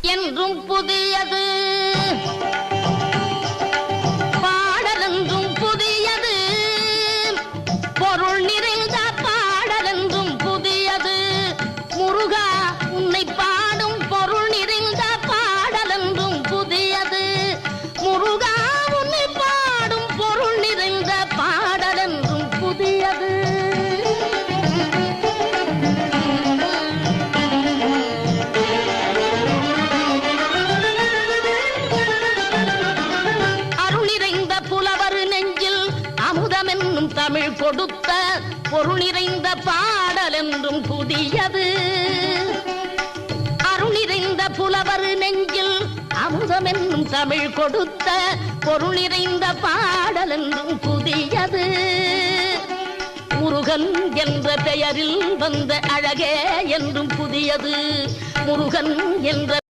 என்றும் புதியது, பாடலென்றும் புதியது, பொருள் நிறைந்த பாடலென்றும் புதியது. முருகா உன்னை பாடும் பொருள் நிறைந்த பாடலென்றும் புதியது. முருகா உன்னை பாடும் பொருள் நிறைந்த பாடலென்றும் புதியது. தமிழ் கொடுத்த பொருள் நிறைந்த பாடல் என்றும் புதியது. அருள் நிறைந்த புலவர் நெஞ்சில் அமுதம் என்னும் தமிழ் கொடுத்த பொருள் நிறைந்த பாடல் என்றும் புதியது. முருகன் என்ற பெயரில் வந்த அழகே என்றும் புதியது. முருகன் என்ற